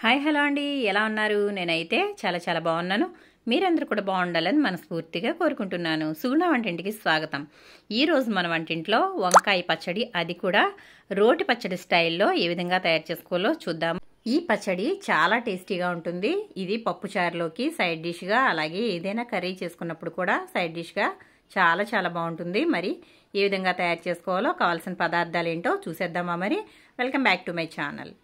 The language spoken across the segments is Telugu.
హాయ్ హలో అండి, ఎలా ఉన్నారు? నేనైతే చాలా బాగున్నాను. మీరందరూ కూడా బాగుండాలని మనస్ఫూర్తిగా కోరుకుంటున్నాను. సుగుణ వంటింటికి స్వాగతం. ఈరోజు మన వంటింట్లో వంకాయ పచ్చడి, అది కూడా రోటి పచ్చడి స్టైల్లో ఏ విధంగా తయారు చేసుకోవాలో చూద్దాం. ఈ పచ్చడి చాలా టేస్టీగా ఉంటుంది. ఇది పప్పుచారులోకి సైడ్ డిష్గా, అలాగే ఏదైనా కర్రీ చేసుకున్నప్పుడు కూడా సైడ్ డిష్గా చాలా బాగుంటుంది. మరి ఏ విధంగా తయారు చేసుకోవాలో, కావాల్సిన పదార్థాలు ఏంటో చూసేద్దామా? మరి welcome back to my channel.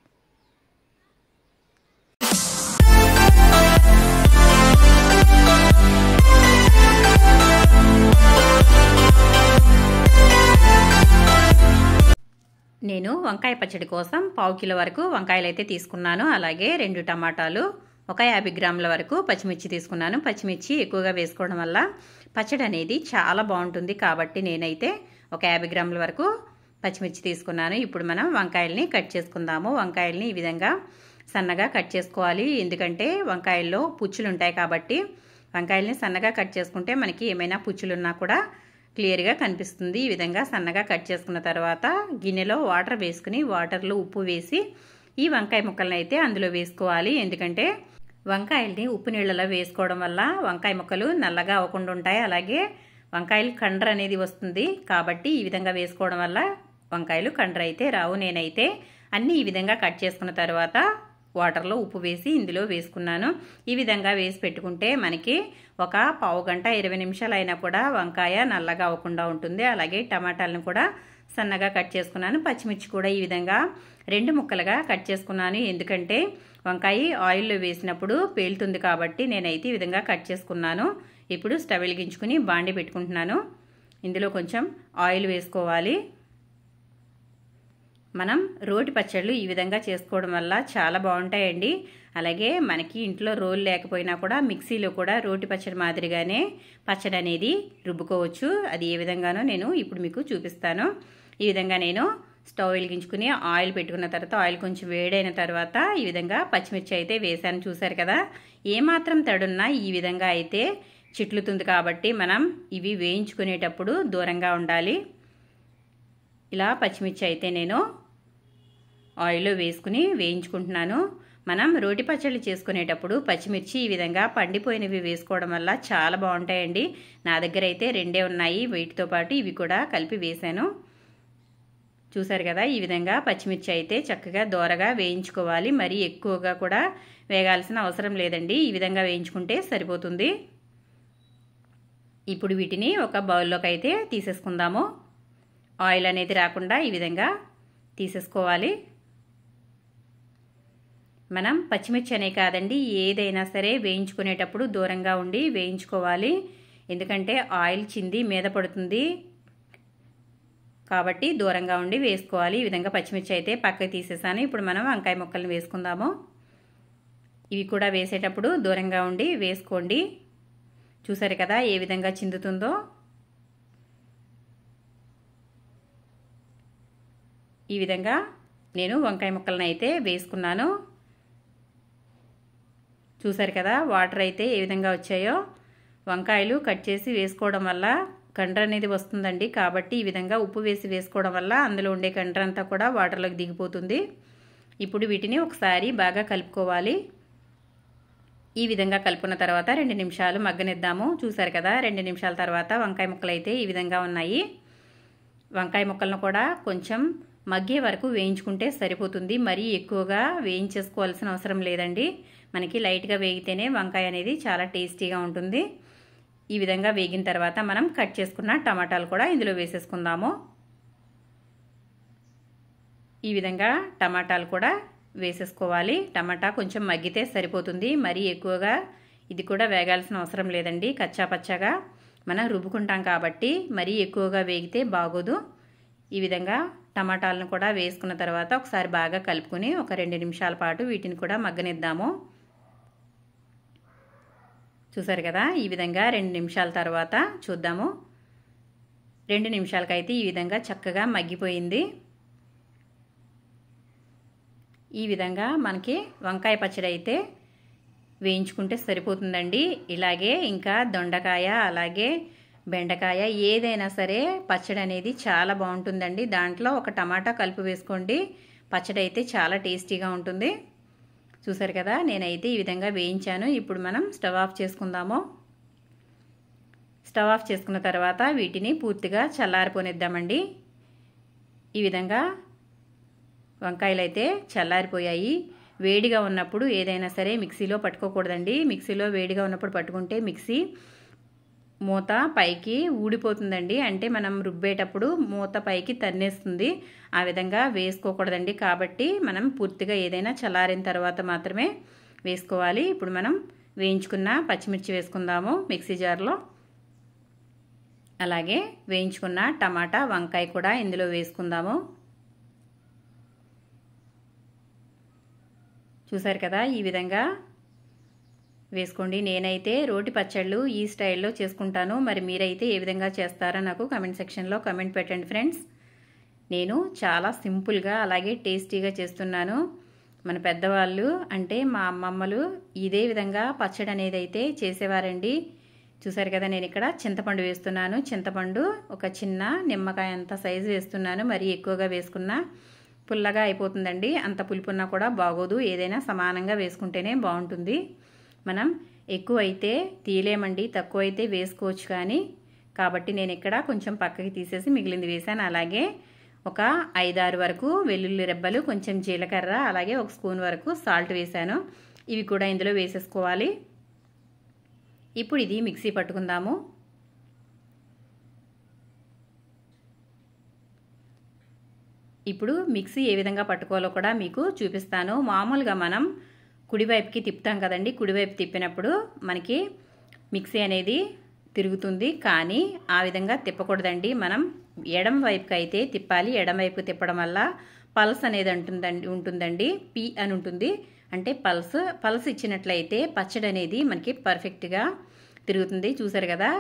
నేను వంకాయ పచ్చడి కోసం 1/2 కిలో వరకు వంకాయలు అయితే తీసుకున్నాను. అలాగే 2 టమాటాలు, ఒక 50 గ్రాముల వరకు పచ్చిమిర్చి తీసుకున్నాను. పచ్చిమిర్చి ఎక్కువగా వేసుకోవడం వల్ల పచ్చడి అనేది చాలా బాగుంటుంది. కాబట్టి నేనైతే ఒక 50 గ్రాముల వరకు పచ్చిమిర్చి తీసుకున్నాను. ఇప్పుడు మనం వంకాయల్ని కట్ చేసుకుందాము. వంకాయల్ని ఈ విధంగా సన్నగా కట్ చేసుకోవాలి. ఎందుకంటే వంకాయల్లో పుచ్చులు ఉంటాయి కాబట్టి వంకాయల్ని సన్నగా కట్ చేసుకుంటే మనకి ఏమైనా పుచ్చులున్నా కూడా క్లియర్గా కనిపిస్తుంది. ఈ విధంగా సన్నగా కట్ చేసుకున్న తర్వాత గిన్నెలో వాటర్ వేసుకుని, వాటర్లో ఉప్పు వేసి ఈ వంకాయ ముక్కలను అయితే అందులో వేసుకోవాలి. ఎందుకంటే వంకాయల్ని ఉప్పు నీళ్ళలో వేసుకోవడం వల్ల వంకాయ ముక్కలు నల్లగా అవ్వకుండా ఉంటాయి. అలాగే వంకాయలు కండ్ర అనేది వస్తుంది. కాబట్టి ఈ విధంగా వేసుకోవడం వల్ల వంకాయలు కండ్ర అయితే రావు. నేనైతే అన్నీ ఈ విధంగా కట్ చేసుకున్న తర్వాత వాటర్లో ఉప్పు వేసి ఇందులో వేసుకున్నాను. ఈ విధంగా వేసి పెట్టుకుంటే మనకి ఒక 1/2 గంట 20 నిమిషాలు అయినా కూడా వంకాయ నల్లగా అవ్వకుండా ఉంటుంది. అలాగే టమాటాలను కూడా సన్నగా కట్ చేసుకున్నాను. పచ్చిమిర్చి కూడా ఈ విధంగా 2 ముక్కలుగా కట్ చేసుకున్నాను. ఎందుకంటే వంకాయ ఆయిల్లో వేసినప్పుడు పేలుతుంది కాబట్టి నేనైతే ఈ విధంగా కట్ చేసుకున్నాను. ఇప్పుడు స్టవ్ వెలిగించుకుని బాండి పెట్టుకుంటున్నాను. ఇందులో కొంచెం ఆయిల్ వేసుకోవాలి. మనం రోటి పచ్చళ్ళు ఈ విధంగా చేసుకోవడం వల్ల చాలా బాగుంటాయండి. అలాగే మనకి ఇంట్లో రోలు లేకపోయినా కూడా మిక్సీలో కూడా రోటి పచ్చడి మాదిరిగానే పచ్చడి అనేది రుబ్బుకోవచ్చు. అది ఏ విధంగానో నేను ఇప్పుడు మీకు చూపిస్తాను. ఈ విధంగా నేను స్టవ్ వెలిగించుకుని ఆయిల్ పెట్టుకున్న తర్వాత ఆయిల్ కొంచెం వేడైన తర్వాత ఈ విధంగా పచ్చిమిర్చి అయితే వేసాను. చూసారు కదా, ఏమాత్రం తడున్నా ఈ విధంగా అయితే చిట్లుతుంది. కాబట్టి మనం ఇవి వేయించుకునేటప్పుడు దూరంగా ఉండాలి. ఇలా పచ్చిమిర్చి అయితే నేను ఆయిల్లో వేసుకుని వేయించుకుంటున్నాను. మనం రోటి పచ్చళ్ళు చేసుకునేటప్పుడు పచ్చిమిర్చి ఈ విధంగా పండిపోయినవి వేసుకోవడం వల్ల చాలా బాగుంటాయండి. నా దగ్గర అయితే 2 ఉన్నాయి. వీటితో పాటు ఇవి కూడా కలిపి వేసాను. చూసారు కదా, ఈ విధంగా పచ్చిమిర్చి అయితే చక్కగా దోరగా వేయించుకోవాలి. మరీ ఎక్కువగా కూడా వేగాల్సిన అవసరం లేదండి. ఈ విధంగా వేయించుకుంటే సరిపోతుంది. ఇప్పుడు వీటిని ఒక బౌల్లోకి అయితే తీసేసుకుందాము. ఆయిల్ అనేది రాకుండా ఈ విధంగా తీసేసుకోవాలి. మనం పచ్చిమిర్చి అనే కాదండి, ఏదైనా సరే వేయించుకునేటప్పుడు దూరంగా ఉండి వేయించుకోవాలి. ఎందుకంటే ఆయిల్ చింది మీద పడుతుంది కాబట్టి దూరంగా ఉండి వేసుకోవాలి. ఈ విధంగా పచ్చిమిర్చి అయితే పక్కకి తీసేసాను. ఇప్పుడు మనం వంకాయ ముక్కల్ని వేసుకుందాము. ఇవి కూడా వేసేటప్పుడు దూరంగా ఉండి వేసుకోండి. చూసారు కదా ఏ విధంగా చిందుతుందో. ఈ విధంగా నేను వంకాయ ముక్కలను అయితే వేసుకున్నాను. చూసారు కదా వాటర్ అయితే ఏ విధంగా వచ్చాయో. వంకాయలు కట్ చేసి వేసుకోవడం వల్ల కండ్ర అనేది వస్తుందండి. కాబట్టి ఈ విధంగా ఉప్పు వేసి వేసుకోవడం వల్ల అందులో ఉండే కండ్ర అంతా కూడా వాటర్లోకి దిగిపోతుంది. ఇప్పుడు వీటిని ఒకసారి బాగా కలుపుకోవాలి. ఈ విధంగా కలుపుకున్న తర్వాత 2 నిమిషాలు మగ్గనిద్దాము. చూసారు కదా 2 నిమిషాల తర్వాత వంకాయ ముక్కలు అయితే ఈ విధంగా ఉన్నాయి. వంకాయ ముక్కలను కూడా కొంచెం మగ్గే వరకు వేయించుకుంటే సరిపోతుంది. మరీ ఎక్కువగా వేయించేసుకోవాల్సిన అవసరం లేదండి. మనకి లైట్గా వేగితేనే వంకాయ అనేది చాలా టేస్టీగా ఉంటుంది. ఈ విధంగా వేగిన తర్వాత మనం కట్ చేసుకున్న టమాటాలు కూడా ఇందులో వేసేసుకుందాము. ఈ విధంగా టమాటాలు కూడా వేసేసుకోవాలి. టమాటా కొంచెం మగ్గితే సరిపోతుంది. మరీ ఎక్కువగా ఇది కూడా వేగాల్సిన అవసరం లేదండి. కచ్చా పచ్చాగా మనం రుబ్బుకుంటాం కాబట్టి మరీ ఎక్కువగా వేగితే బాగోదు. ఈ విధంగా టమాటాలను కూడా వేసుకున్న తర్వాత ఒకసారి బాగా కలుపుకొని ఒక 2 నిమిషాల పాటు వీటిని కూడా మగ్గనిద్దాము. చూసారు కదా ఈ విధంగా 2 నిమిషాల తర్వాత చూద్దాము. 2 నిమిషాలకైతే ఈ విధంగా చక్కగా మగ్గిపోయింది. ఈ విధంగా మనకి వంకాయ పచ్చడి అయితే వేయించుకుంటే సరిపోతుందండి. ఇలాగే ఇంకా దొండకాయ, అలాగే బెండకాయ, ఏదైనా సరే పచ్చడి అనేది చాలా బాగుంటుందండి. దాంట్లో ఒక టమాటా కలుపు వేసుకోండి. పచ్చడి అయితే చాలా టేస్టీగా ఉంటుంది. చూసారు కదా, నేనైతే ఈ విధంగా వేయించాను. ఇప్పుడు మనం స్టవ్ ఆఫ్ చేసుకుందాము. స్టవ్ ఆఫ్ చేసుకున్న తర్వాత వీటిని పూర్తిగా చల్లారిపోనిద్దామండి. ఈ విధంగా వంకాయలు అయితే చల్లారిపోయాయి. వేడిగా ఉన్నప్పుడు ఏదైనా సరే మిక్సీలో పట్టుకోకూడదండి. మిక్సీలో వేడిగా ఉన్నప్పుడు పట్టుకుంటే మిక్సీ మూత పైకి ఊడిపోతుందండి. అంటే మనం రుబ్బేటప్పుడు మూత పైకి తన్నేస్తుంది. ఆ విధంగా వేసుకోకూడదండి. కాబట్టి మనం పూర్తిగా ఏదైనా చల్లారిన తర్వాత మాత్రమే వేసుకోవాలి. ఇప్పుడు మనం వేయించుకున్న పచ్చిమిర్చి వేసుకుందాము మిక్సీ జార్లో. అలాగే వేయించుకున్న టమాటా, వంకాయ కూడా ఇందులో వేసుకుందాము. చూసారు కదా, ఈ విధంగా వేసుకోండి. నేనైతే రోటి పచ్చళ్ళు ఈ స్టైల్లో చేసుకుంటాను. మరి మీరైతే ఏ విధంగా చేస్తారో నాకు కమెంట్ సెక్షన్లో కమెంట్ పెట్టండి ఫ్రెండ్స్. నేను చాలా సింపుల్గా అలాగే టేస్టీగా చేస్తున్నాను. మన పెద్దవాళ్ళు అంటే మా అమ్మమ్మలు ఇదే విధంగా పచ్చడి అనేది అయితే చేసేవారండి. చూసారు కదా, నేను ఇక్కడ చింతపండు వేస్తున్నాను. చింతపండు ఒక చిన్న నిమ్మకాయ అంత సైజు వేస్తున్నాను. మరీ ఎక్కువగా వేసుకున్నా పుల్లగా అయిపోతుందండి. అంత పులుపున్నా కూడా బాగోదు. ఏదైనా సమానంగా వేసుకుంటేనే బాగుంటుంది. మనం ఎక్కువ అయితే తీయలేమండి, తక్కువ అయితే వేసుకోవచ్చు కానీ. కాబట్టి నేను ఇక్కడ కొంచెం పక్కకి తీసేసి మిగిలింది వేసాను. అలాగే ఒక 5-6 వరకు వెల్లుల్లి రెబ్బలు, కొంచెం జీలకర్ర, అలాగే 1 స్పూన్ వరకు సాల్ట్ వేసాను. ఇవి కూడా ఇందులో వేసేసుకోవాలి. ఇప్పుడు ఇది మిక్సీ పట్టుకుందాము. ఇప్పుడు మిక్సీ ఏ విధంగా పట్టుకోవాలో కూడా మీకు చూపిస్తాను. మామూలుగా మనం కుడివైపుకి తిప్పుతాం కదండి. కుడివైపు తిప్పినప్పుడు మనకి మిక్సీ అనేది తిరుగుతుంది. కానీ ఆ విధంగా తిప్పకూడదండి. మనం ఎడమ వైపుకి అయితే తిప్పాలి. ఎడమ వైపు తిప్పడం వల్ల పల్స్ అనేది ఉంటుందండి. పి అని ఉంటుంది. అంటే పల్స్ ఇచ్చినట్లయితే పచ్చడి అనేది మనకి పర్ఫెక్ట్గా తిరుగుతుంది. చూసారు కదా,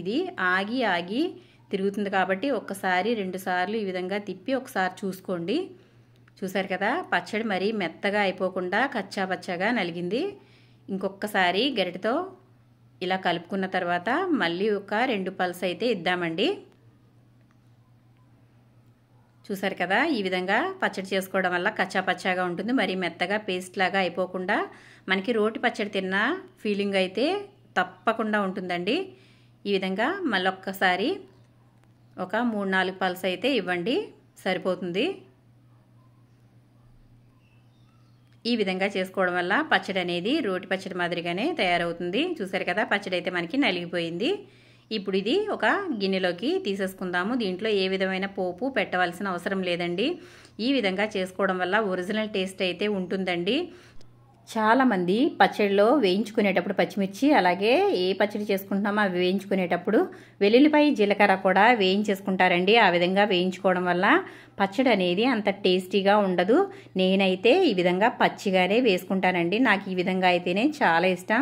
ఇది ఆగి తిరుగుతుంది. కాబట్టి ఒక్కసారి 2 సార్లు ఈ విధంగా తిప్పి ఒకసారి చూసుకోండి. చూసారు కదా, పచ్చడి మరీ మెత్తగా అయిపోకుండా కచ్చా పచ్చగా నలిగింది. ఇంకొకసారి గరిటెతో ఇలా కలుపుకున్న తర్వాత మళ్ళీ ఒక 2 పల్స్ అయితే ఇద్దామండి. చూసారు కదా, ఈ విధంగా పచ్చడి చేసుకోవడం వల్ల కచ్చా పచ్చాగా ఉంటుంది. మరీ మెత్తగా పేస్ట్ లాగా అయిపోకుండా మనకి రోటి పచ్చడి తిన్న ఫీలింగ్ అయితే తప్పకుండా ఉంటుందండి. ఈ విధంగా మళ్ళొక్కసారి ఒక 3-4 పల్స్ అయితే ఇవ్వండి, సరిపోతుంది. ఈ విధంగా చేసుకోవడం వల్ల పచ్చడి అనేది రోటి పచ్చడి మాదిరిగానే తయారవుతుంది. చూసారు కదా, పచ్చడి అయితే మనకి నలిగిపోయింది. ఇప్పుడు ఇది ఒక గిన్నెలోకి తీసేసుకుందాము. దీంట్లో ఏ విధమైన పోపు పెట్టవలసిన అవసరం లేదండి. ఈ విధంగా చేసుకోవడం వల్ల ఒరిజినల్ టేస్ట్ అయితే ఉంటుందండి. చాలామంది పచ్చడిలో వేయించుకునేటప్పుడు పచ్చిమిర్చి, అలాగే ఏ పచ్చడి చేసుకుంటున్నామో అవి వేయించుకునేటప్పుడు వెల్లుల్లిపాయ, జీలకర్ర కూడా వేయించేసుకుంటారండి. ఆ విధంగా వేయించుకోవడం వల్ల పచ్చడి అనేది అంత టేస్టీగా ఉండదు. నేనైతే ఈ విధంగా పచ్చిగానే వేసుకుంటానండి. నాకు ఈ విధంగా అయితేనే చాలా ఇష్టం.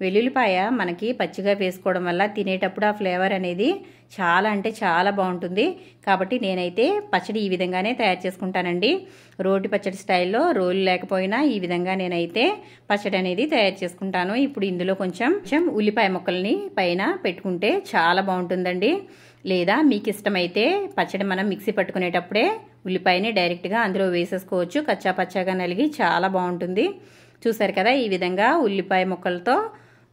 వెల్లుల్లిపాయ మనకి పచ్చిగా వేసుకోవడం వల్ల తినేటప్పుడు ఆ ఫ్లేవర్ అనేది చాలా అంటే చాలా బాగుంటుంది. కాబట్టి నేనైతే పచ్చడి ఈ విధంగానే తయారు చేసుకుంటానండి. రోటి పచ్చడి స్టైల్లో రోలు లేకపోయినా ఈ విధంగా నేనైతే పచ్చడి అనేది తయారు చేసుకుంటాను. ఇప్పుడు ఇందులో కొంచెం ఉల్లిపాయ ముక్కల్ని పైన పెట్టుకుంటే చాలా బాగుంటుందండి. లేదా మీకు ఇష్టమైతే పచ్చడి మనం మిక్సీ పట్టుకునేటప్పుడే ఉల్లిపాయని డైరెక్ట్గా అందులో వేసేసుకోవచ్చు. కచ్చా పచ్చాగా నలిగి చాలా బాగుంటుంది. చూసారు కదా, ఈ విధంగా ఉల్లిపాయ ముక్కలతో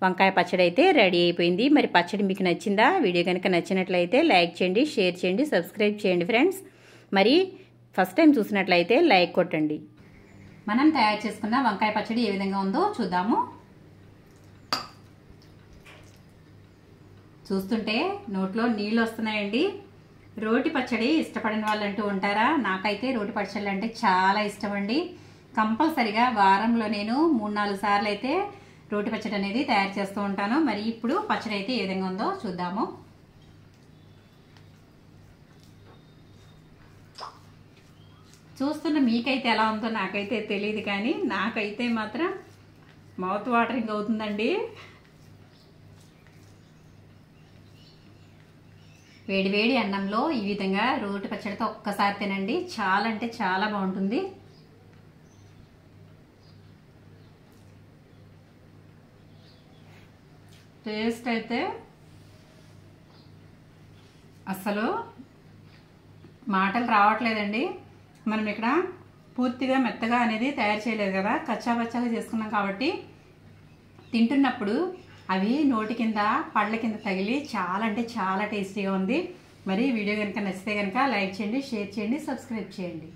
వంకాయ పచ్చడి అయితే రెడీ అయిపోయింది. మరి పచ్చడి మీకు నచ్చిందా? వీడియో కనుక నచ్చినట్లయితే లైక్ చేయండి, షేర్ చేయండి, సబ్స్క్రైబ్ చేయండి ఫ్రెండ్స్. మరి ఫస్ట్ టైం చూసినట్లయితే లైక్ కొట్టండి. మనం తయారు చేసుకున్న వంకాయ పచ్చడి ఏ విధంగా ఉందో చూద్దాము. చూస్తుంటే నోట్లో నీళ్ళు వస్తున్నాయండి. రోటి పచ్చడి ఇష్టపడిన వాళ్ళు అంటూ ఉంటారా? నాకైతే రోటి పచ్చళ్ళు అంటే చాలా ఇష్టం అండి. కంపల్సరిగా వారంలో నేను 3-4 సార్లు అయితే రోటి పచ్చడి అనేది తయారు చేస్తూ ఉంటాను. మరి ఇప్పుడు పచ్చడి అయితే ఏ విధంగా ఉందో చూద్దాము. చూస్తున్న మీకైతే ఎలా ఉందో నాకైతే తెలియదు, కానీ నాకైతే మాత్రం మౌత్ వాటరింగ్ అవుతుందండి. వేడివేడి అన్నంలో ఈ విధంగా రోటి పచ్చడితో ఒక్కసారి తినండి, చాలా అంటే చాలా బాగుంటుంది. టేస్ట్ అయితే అసలు మాటలు రావట్లేదండి. మనం ఇక్కడ పూర్తిగా మెత్తగా అనేది తయారు చేయలేదు కదా, కచ్చాపచ్చాగా చేసుకున్నాం కాబట్టి తింటున్నప్పుడు అవి నోటి కింద పళ్ళ కింద తగిలి చాలా అంటే చాలా టేస్టీగా ఉంది. మరి వీడియో కనుక నచ్చితే కనుక లైక్ చేయండి, షేర్ చేయండి, సబ్స్క్రైబ్ చేయండి.